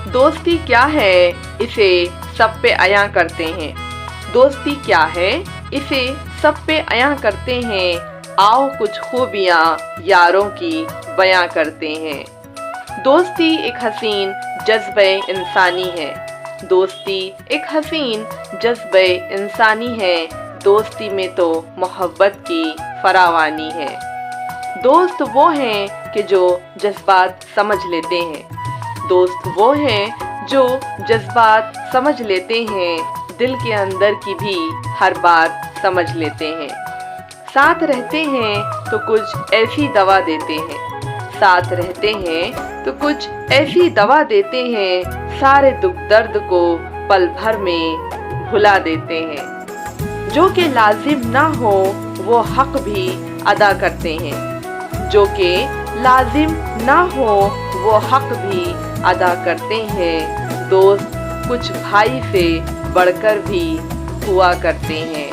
दोस्ती क्या है इसे सब पे अयां करते हैं। दोस्ती क्या है इसे सब पे अयां करते हैं। आओ कुछ खूबियाँ यारों की बयां करते हैं। दोस्ती एक हसीन जज्बे इंसानी है। दोस्ती एक हसीन जज्बे इंसानी है। दोस्ती में तो मोहब्बत की फरावानी है। दोस्त वो हैं कि जो जज्बात समझ लेते हैं। दोस्त वो हैं जो जज्बात समझ लेते हैं। दिल के अंदर की भी हर बात समझ लेते हैं। साथ रहते हैं तो कुछ ऐसी दवा देते हैं। साथ रहते हैं तो कुछ ऐसी दवा देते हैं। सारे दुख दर्द को पल भर में भुला देते हैं। जो कि लाजिम ना हो वो हक भी अदा करते हैं। जो कि लाजिम ना हो वो हक भी अदा करते हैं। दोस्त कुछ भाई से बढ़कर भी हुआ करते हैं।